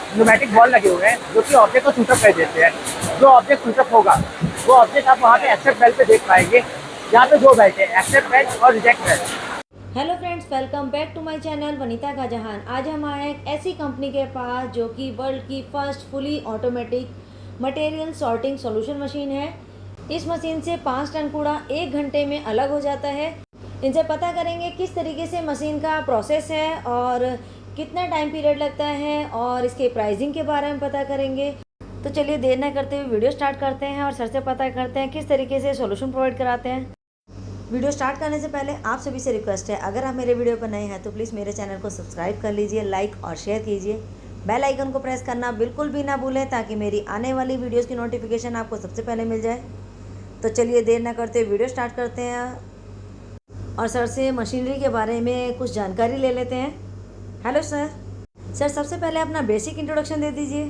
Pneumatic ball लगे हुए हैं जो कि ऑब्जेक्ट को शूटअप कर देते हैं। जो ऑब्जेक्ट शूटअप होगा वो ऑब्जेक्ट आप वहाँ पे एक्सेप्ट बेल्ट पे देख पाएंगे। यहाँ पे दो बेल्ट है, एक्सेप्ट बेल्ट और reject belt. Hello friends, welcome back to my channel Vanita का जहान। आज हम आए हैं एक ऐसी कंपनी के पास जो कि वर्ल्ड की first fully automatic material sorting solution machine है। इस मशीन से 5 टन कूड़ा 1 घंटे में अलग हो जाता है। इनसे पता करेंगे किस तरीके से मशीन का प्रोसेस है और कितना टाइम पीरियड लगता है और इसके प्राइसिंग के बारे में पता करेंगे। तो चलिए देर न करते हुए वीडियो स्टार्ट करते हैं और सर से पता करते हैं किस तरीके से सॉल्यूशन प्रोवाइड कराते हैं। वीडियो स्टार्ट करने से पहले आप सभी से रिक्वेस्ट है, अगर आप मेरे वीडियो पर नए हैं तो प्लीज़ मेरे चैनल को सब्सक्राइब कर लीजिए, लाइक और शेयर कीजिए। बेल आइकन को प्रेस करना बिल्कुल भी ना भूलें ताकि मेरी आने वाली वीडियोस की नोटिफिकेशन आपको सबसे पहले मिल जाए। तो चलिए देर ना करते वीडियो स्टार्ट करते हैं और सर से मशीनरी के बारे में कुछ जानकारी ले लेते हैं। Hello sir. सबसे पहले अपना बेसिक इंट्रोडक्शन दे दीजिए।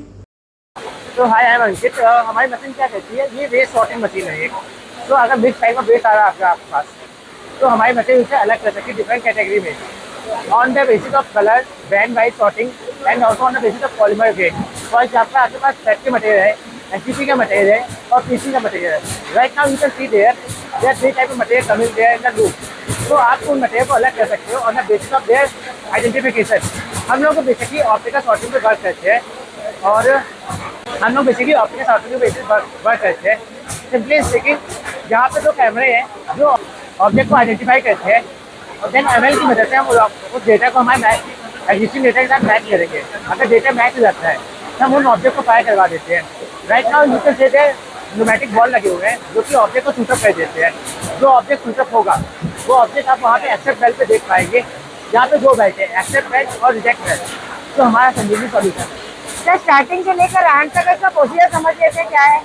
तो हाय, आई एम अंकित। हमारी मशीन क्या कहती है, ये वेस्ट सॉर्टिंग मशीन है एक। तो अगर मिक्स टाइप का वेस्ट आ रहा है आपके पास तो हमारी मशीन उसे अलग कर सकती है डिफरेंट कैटेगरी में on the basis of colour, band wise sorting and also on the basis of polymer grade. For example आपके पास फैक्ट्री मटेरियल है, एनसीपी का मटेरियल है और पीसी का मटेरियल है। Right now you can see there three type of material coming there in the loop. तो आप उन मटेरियल को अलग कर सकते हो on the basis of their identification. हम लोग बेसिकली ऑप्टिकल सॉर्टिंग पे वर्क करते हैं और हम लोग बेसिकली ऑप्टिकल सॉर्टिंग के बेसिस वर्क करते हैं। सिंपली स्पीकिंग, जहाँ पे दो कैमरे हैं जो ऑब्जेक्ट को आइडेंटिफाई करते हैं और देन एमएल की मदद से हम उस डेटा को हमारे एग्जिस्टिंग डेटा के साथ मैच करेंगे। अगर डेटा मैच हो जाता है तो हम उन ऑब्जेक्ट को फायर करवा देते हैं। Right now you can say pneumatic ball लगे हुए हैं जो कि ऑब्जेक्ट को शूटअप कर देते हैं। जो ऑब्जेक्ट शूटअप होगा वो ऑब्जेक्ट आप वहाँ पे एक्सेप्ट बेल्ट पे देख पाएंगे। यहाँ पे दो बेल्ट है, एक्सेप्ट बेल्ट और रिजेक्ट बेल्ट। तो हमारा संजीवनी सॉल्यूशन सर, स्टार्टिंग से लेकर एंड तक इसका प्रोसीजर समझ लेते हैं क्या है।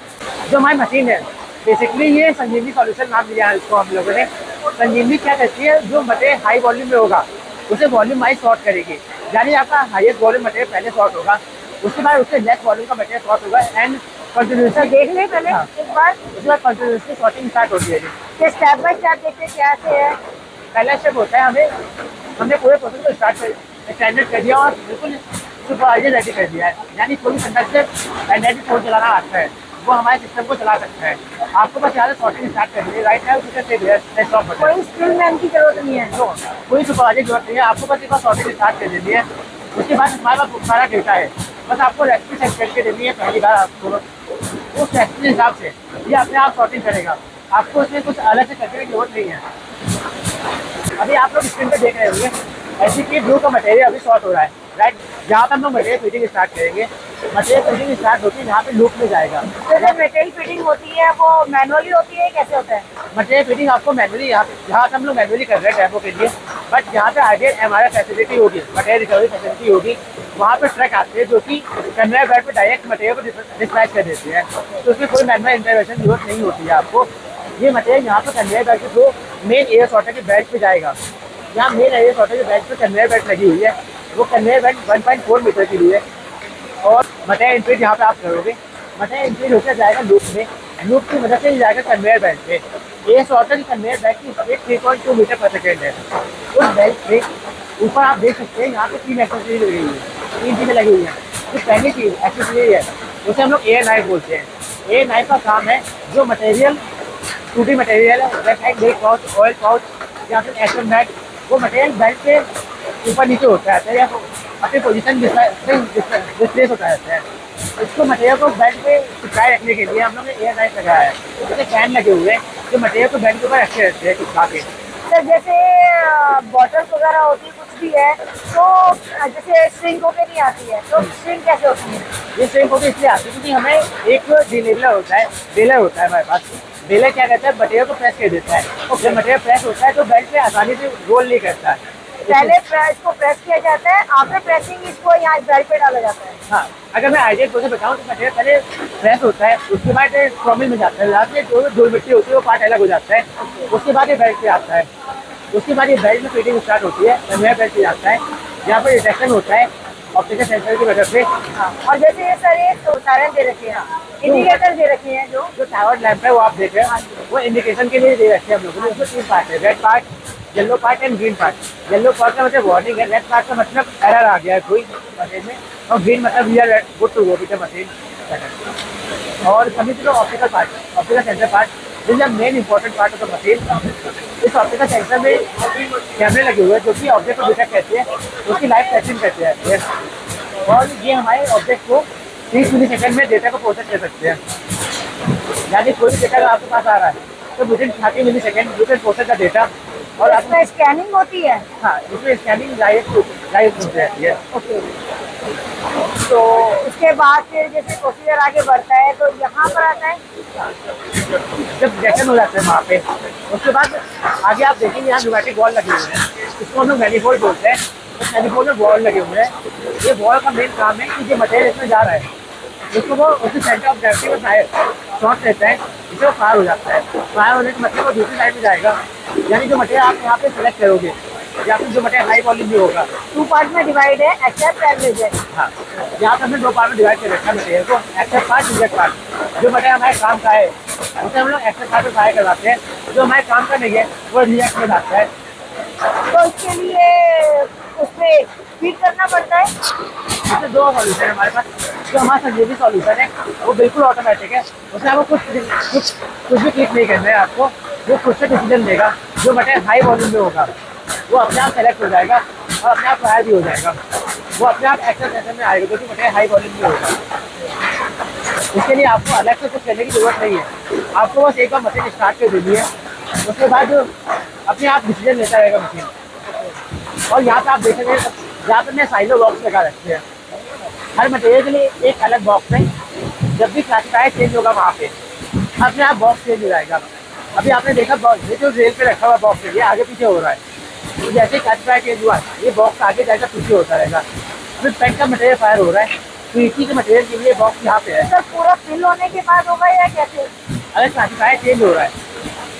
जो हमारी मशीन है, बेसिकली ये संजीवनी सॉल्यूशन नाम दिया है इसको हम लोगों ने। संजीवनी क्या कहती है, जो मटेरियल हाई वॉल्यूम में होगा उसे वॉल्यूम वाइज सॉर्ट करेगी। यानी आपका हाईएस्ट वॉल्यूम मटेरियल पहले सॉर्ट होगा, उसके बाद उससे लेस वॉल्यूम का मटेरियल सॉर्ट होगा एंड कंटिन्यूसली देख लें पहले एक बार, उसके बाद कंटिन्यूसली सॉर्टिंग स्टार्ट होती है। फिर स्टेप बाय स्टेप देखते हैं क्या से है। पहला स्टेप होता है हमने पूरे प्रोसेस को स्टैंडर्ड कर दिया और बिल्कुल सुपरवाइजर रेडी कर दिया है। यानी कोई कंडक्टर एंड कोड चलाना आता है वो हमारे सिस्टम को चला सकता है। आपको बस यहाँ से सॉर्टिंग स्टार्ट करनी है। राइट नाउ कोई स्किलमैन की जरूरत नहीं है। तो कोई सुपरवाइजर की जरूरत नहीं है, आपको बस एक बार सॉर्टिंग स्टार्ट कर देनी है। उसके बाद हमारे पास सारा डेटा है, बस आपको रेसिपी सेट करके देनी है पहली बार आपको। उस रेसिपी के हिसाब से ये अपने आप सॉर्टिंग करेगा, आपको उसमें कुछ अलग से करने की जरूरत नहीं है। अभी आप लोग स्क्रीन पर देख रहे होंगे ऐसी कि ब्लू का मटेरियल अभी शॉर्ट हो रहा है। राइट, जहाँ पर हम लोग मटेरियल फिटिंग स्टार्ट करेंगे, मटेरियल फिटिंग स्टार्ट होती है जहाँ पे लूप में जाएगा। तो जब मटेरियल फिटिंग होती है वो मैनुअली होती है, कैसे होता है? मटेरियल फिटिंग आपको मैनुअली यहाँ से हम लोग मैनुअली कर रहे हैं डेमो के लिए, बट जहाँ पे आगे एमआरएफ फैसिलिटी होगी, मटेरियल रिकवरी फैसिलिटी होगी, वहाँ पे ट्रक आते हैं जो कि कन्वेयर बेल्ट पे डायरेक्ट मटेरियल को डिस्पैच कर देते हैं। तो उसमें कोई मैनुअल इंटरवेंशन की जरूरत नहीं होती है आपको। ये मटेरियल यहाँ पे कन्वेयर बेल्ट के थ्रू मेन एयर सॉर्टर के बेल्ट पे जाएगा। यहाँ मेन एयर सॉर्टर के बेल्ट पे कन्वेयर बेल्ट लगी हुई है, वो कन्वेयर बेल्ट 1.4 मीटर की हुई है और मटेरियल इंट्रीज यहाँ पे आप करोगे, मटेरियल इंट्रीज होकर जाएगा लूप में, लूप की मदद से जाएगा कन्वेयर बेल्ट पे। ये सॉर्टर की कन्वेयर बेल्ट की स्पीड 3.2 मीटर पर सेकेंड है। उस बेल्ट पे ऊपर आप देख सकते हैं यहाँ पे 3 एक्सेसरीज लगी हुई है, 3 चीज़ें लगी हुई हैं। जो पहली चीज़ एक्सेसरी है उसे हम लोग एयर नाइफ बोलते हैं। एयर नाइफ का काम है जो मटेरियल टूटी मटेरियल है, ब्रेक पाउच, ऑयल पाउच या फिर एसएम बैग, वो मटेरियल बेल्ट पे ऊपर नीचे होता है या अपनी पोजीशन डिस्प्लेस होता रहता है। इसको मटेरियल को बेल्ट पे चिपकाए रखने के लिए हम लोग ने एयर नाइफ लगाया है। उसके फैन लगे हुए हैं जो मटेरियल को बेल्ट के ऊपर रखे रहते हैं चिपका के। सर, जैसे बॉटल्स वगैरह होती है कुछ भी है तो जैसे श्रिंक होके नहीं आती है, तो श्रिंक कैसे होती है? ये श्रिंक होकर इसलिए आती है क्योंकि हमें एक डिलेवलर होता है, बेलर होता है हमारे पास। बेलर क्या करता है, मटेरियल को प्रेस कर देता है और जब मटेरियल प्रेस होता है तो बेल्ट पे आसानी से रोल नहीं करता है। पहले इसको प्रेस किया जाता है, आफ्टर प्रेसिंग इसको यहाँ बेल्ट पे डाला जाता है। हाँ, अगर मैं आइडिया प्रोसेस बताऊँ तो मटेरियल पहले प्रेस होता है, उसके बाद ट्रॉमिल में जाता है, जहाँ से जो धूल मिट्टी होती है वो पार्ट अलग हो जाता है। उसके बाद ये बेल्ट पे आता है, उसके बाद ये बेल्ट में फिटिंग स्टार्ट होती है, कन्वेयर बेल्ट पे आता है, जहाँ पर डिटेक्शन होता है ऑप्टिकल सेंसर की वजह से। और जैसे ये सर एक उदाहरण दे रखे हैं, इंडिकेटर दे रखे हैं, जो टावर लैंप है वो आप देख रहे हैं, वो इंडिकेशन के लिए दे रखे हैं हम लोगों ने। उसमें 3 पार्ट है, red part, yellow part and green part. Yellow part का मतलब वार्निंग है, रेड पार्ट का मतलब एरर आ गया है कोई मशीन में, और ग्रीन मतलब we are good to go with the machine. और कभी तो optical part, optical sensor part, this is main important part of the machine. इस ऑप्टिकल सेंसर में कैमरे लगे हुए हैं जो कि ऑब्जेक्ट को डिटेक्ट करते हैं, उसकी लाइव ट्रैकिंग करते हैं, और ये हमारे ऑब्जेक्ट को 30 मिली सेकेंड में डेटा को प्रोसेस कर सकते हैं। यानी कोई भी डेटा आपके पास आ रहा है तो within 30 millisecond you can process the data. और इसमें स्कैनिंग होती है? हाँ, इसमें स्कैनिंग लाइव होती है। ओके, तो उसके बाद फिर जैसे प्रोसीजर आगे बढ़ता है तो यहाँ पर आता है जब डिटेक्शन हो जाता है वहाँ पे, उसके बाद आगे आप देखेंगे यहाँ न्यूमेटिक बॉल लगे हुए हैं, इसको हम लोग मैनिफोल्ड बोलते हैं। तो मैनिफोल्ड में बॉल लगे हुए हैं, ये बॉल का मेन काम है कि जो मटेरियल इसमें जा रहा है उसको वो उसके सेंटर ऑफ ग्रेविटी में फायर शॉर्ट रहता है, जिससे वो फायर हो जाता है। फायर होने के मतलब वो दूसरी साइड में जाएगा, यानी जो मटेरियल आप यहाँ पे सेलेक्ट करोगे या फिर जो मटेरियल हाई वॉल्यूम भी होगा। 2 पार्ट में डिवाइड है, एक्सेप्ट एंड रिजेक्ट। हाँ, यहाँ पे हमने 2 पार्ट में डिवाइड कर रखा है मटेरियल को, एक्सेप्ट पार्ट, रिजेक्ट पार्ट। जो मटेरियल हमारे काम का है उसे हम लोग एक्सेप्ट पार्ट में फायर करवाते हैं, जो हमारे काम का नहीं है वो रिजेक्ट में जाता है। तो इसके लिए उसमें फीड करना पड़ता है। इसमें 2 सॉल्यूशन है हमारे पास। जो हमारा संजीवनी सॉल्यूशन है वो बिल्कुल ऑटोमेटिक है, उसमें आपको कुछ भी क्लिक नहीं करना है, आपको वो खुद से डिसीजन देगा। जो मटेरियल हाई वॉल्यूम में होगा वो अपने आप सेलेक्ट हो जाएगा और अपने आप फायर भी हो जाएगा, वो अपने आप एक्सेस सेशन में आएगा, जो कि मटेरियल हाई वॉल्यूम में होगा। इसके लिए आपको अलग से कुछ करने की जरूरत नहीं है, आपको बस एक बार मशीन स्टार्ट कर देनी है, उसके बाद अपने आप डिसीजन लेता रहेगा मशीन। और यहाँ पे आप देखेंगे यहाँ पे मैं साइलो बॉक्स लगा रखे हैं, हर मटेरियल के लिए एक अलग बॉक्स है। जब भी क्लासिफायर चेंज होगा वहाँ पे अपने आप बॉक्स चेंज हो जाएगा। अभी आपने देखा ये जो रेल पे रखा हुआ बॉक्स है ये आगे पीछे हो रहा है, तो जैसे क्लासिफायर चेंज हुआ ये बॉक्स आगे जाएगा पीछे होता रहेगा। अभी पेन का मटेरियल फायर हो रहा है तो इसी के मटेरियल के लिए बॉक्स यहाँ पे है। सर पूरा फिल होने के बाद होगा या कैसे? अगर क्लासिफायर चेंज हो रहा है,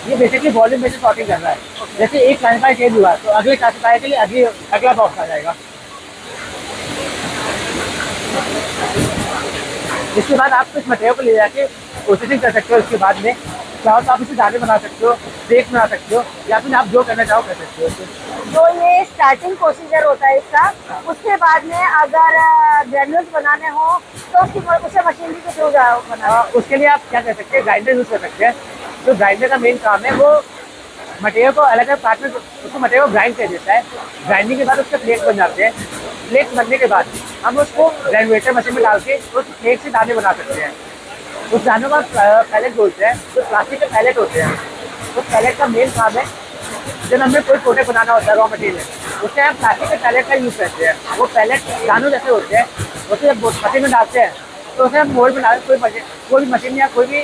ये बेसिकली वॉल्यूम में से सॉर्टिंग कर रहा है, जैसे एक क्लासिफायर चेंज हुआ तो अगले क्लासिफायर के लिए अगला बॉक्स आ जाएगा। इसके बाद आप इस मटेरियल को ले जाके प्रोसेसिंग कर सकते हो। इसके बाद में चाहो तो आप इसे दाने बना सकते हो, ब्रेक बना सकते हो, या फिर आप जो करना चाहो कर सकते हो। तो ये स्टार्टिंग प्रोसीजर होता है इसका, उसके बाद में अगर ग्रेन्यूल्स बनाने हो तो उसे मशीनरी के थ्रू बनाना। उसके लिए आप क्या कर सकते हैं, ग्राइंडर यूज कर सकते हैं। जो ग्राइंडर का मेन काम है वो मटेरियल को अलग अलग पार्ट में उसको मटेरियल को ग्राइंड कर देता है। ग्राइंडिंग के बाद उसके प्लेट बन जाते हैं। प्लेट बनने के बाद हम उसको ग्राइंडर मशीन में डाल के उस प्लेट से दाने बना सकते हैं। उस दानों का पैलेट बोलते हैं, जो प्लास्टिक के पैलेट होते हैं। उस पैलेट का मेन काम है जब हमें कोई प्रोडक्ट बनाना होता है रॉ मटेरियल, उससे हम प्लास्टिक के पैलेट का यूज़ करते हैं। वो पैलेट दानों जैसे होते हैं, उसे जब मशीन में डालते हैं तो उसे हम मोल्ड बना कोई भी मशीन या कोई भी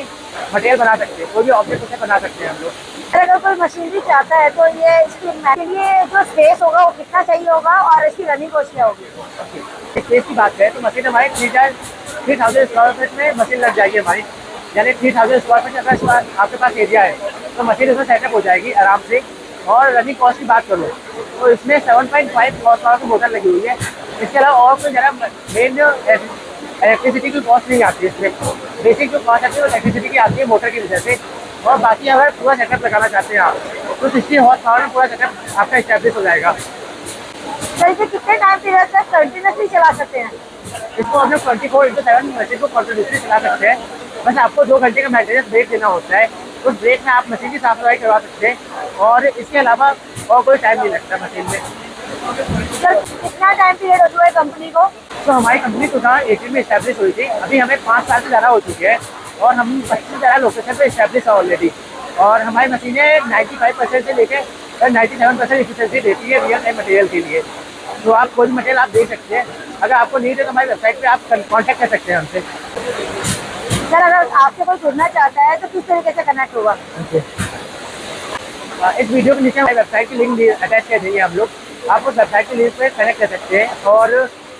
मटेरियल बना सकते हैं, कोई भी ऑब्जेक्ट उसे बना सकते हैं हम लोग। अगर कोई मशीनरी चाहता है तो ये इसके लिए जो स्पेस होगा वो कितना चाहिए होगा और इसकी रनिंग कॉस्ट क्या होगी? स्पेस की बात करें तो मशीन हमारी 3000 स्क्वायर फीट में मशीन लग जाएगी हमारी, यानी 3000 स्क्वायर फीट अगर आपके पास एरिया है तो मशीन उसमें सेटअप हो जाएगी आराम से। और रनिंग कॉस्ट की बात करूँ तो इसमें 7.5 हॉर्स पावर की मोटर लगी हुई है। इसके अलावा और कोई ज़रा मेन जो इलेक्ट्रिसिटी की कॉस्ट नहीं आती है इसमें। बेसिक जो कॉस्ट आती है वो इलेक्ट्रिसिटी की आती है मोटर की वजह से। और बाकी अगर पूरा सेटअप लगाना चाहते हैं आप तो 60 हॉर्स पावर में पूरा सेटअप आपका इस्टेब्लिश हो जाएगा। सर इसे कितने टाइम पीरियड तक कंटिन्यूसली चला सकते हैं? इसको हम लोग 24/7 मशीन को कंटिन्यूसली चला सकते हैं। बस आपको 2 घंटे का मेंटेनेंस ब्रेक देना होता है, उस ब्रेक में आप मशीन की साफ सफाई करवा सकते हैं और इसके अलावा और कोई टाइम नहीं लगता मशीन में। सर कितना टाइम पीरियड हो चुका है कंपनी को? तो हमारी कंपनी 2018 में इस्टेब्लिश हुई थी, अभी हमें 5 साल से ज़्यादा हो चुके हैं और हम 25 से ज़्यादा लोकेशन पर इस्टेब्लिश है ऑलरेडी। और हमारी मशीनें 95% से लेकर 97% एफिशिएंसी देती है रियल टाइम मटेरियल के लिए। तो आप कोई भी मटेरियल आप देख सकते हैं, अगर आपको नीड है तो हमारी वेबसाइट पे आप कांटेक्ट कर सकते हैं हमसे। सर अगर आपसे कोई जुड़ना चाहता है तो किस तरीके से कनेक्ट होगा? इस वीडियो के नीचे हमारी वेबसाइट की लिंक अटैच कर देंगे हम लोग, आप उस वेबसाइट की लिंक पे कनेक्ट कर सकते हैं और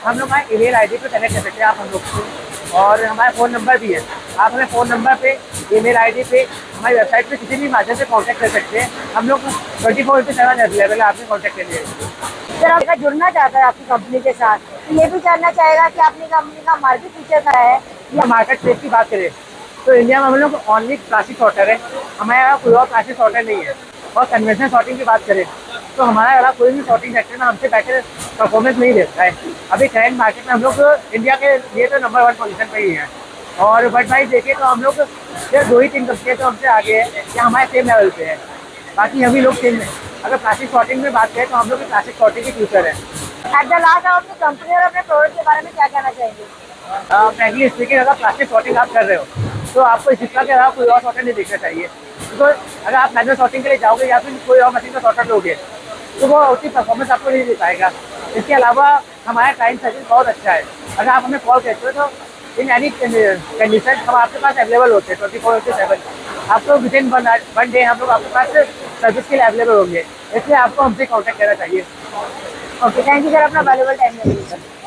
हम लोग हमारे ईमेल आईडी पे कनेक्ट कर सकते हैं आप हम लोग से। और हमारा फ़ोन नंबर भी है, आप हमें फ़ोन नंबर पे, ईमेल आईडी पे, हमारी वेबसाइट पे किसी भी माध्यम से कांटेक्ट कर सकते हैं। हम लोग 24/7 अवेलेबल है आपसे कांटेक्ट के लिए। सर अगर जुड़ना चाहता है आपकी कंपनी के साथ तो ये भी जानना चाहेगा कि अपनी कंपनी का मार्केट फीचर क्या है? या मार्केट प्लेस की बात करें तो इंडिया में हम लोग ओनली प्लास्टिक सॉर्टर है, हमारे यहाँ कोई और प्लास्टिक सॉर्टर नहीं है। और कन्वेंशनल सॉर्टिंग की बात करें तो हमारा अलावा कोई भी सॉर्टिंग सेक्टर में हमसे बेटर परफॉर्मेंस नहीं देता है। अभी करंट मार्केट में हम लोग इंडिया के लिए तो नंबर 1 पोजीशन पे ही हैं। और बट भाई देखें तो हम लोग सिर्फ 2 ही 3 कंपनियाँ तो हमसे आगे है या हमारे सेम लेवल पे है, बाकी हम ही लोग सेम है। अगर प्लास्टिक सॉर्टिंग में बात करें तो हम लोग की प्लास्टिक सॉर्टिंग की फ्यूचर है। एट द लास्ट आप अपनी कंपनी और अपने प्रोडक्ट के बारे में क्या कहना चाहेंगे? फ्रैंकली स्पीकिंग, अगर प्लास्टिक सॉर्टिंग आप कर रहे हो तो आपको इस चिपका के अलावा कोई और सॉर्टर नहीं देखना चाहिए। तो अगर आप मैनुअल सॉर्टिंग के लिए जाओगे या फिर कोई और मशीन का सॉर्टर लोगे तो वो उतनी परफॉर्मेंस आपको नहीं दे पाएगा। इसके अलावा हमारा क्लाइंट सर्विस बहुत अच्छा है। अगर आप हमें कॉल करते हो तो इन एनी कंडीशन हम आपके पास अवेलेबल होते हैं 24/7। आपको विदिन 1 डे हम लोग आपके पास सर्विस के लिए अवेलेबल होंगे, इसलिए आपको हमसे कॉन्टैक्ट करना चाहिए। ओके, थैंक यू सर अपना वैल्यूएबल टाइम देने के लिए।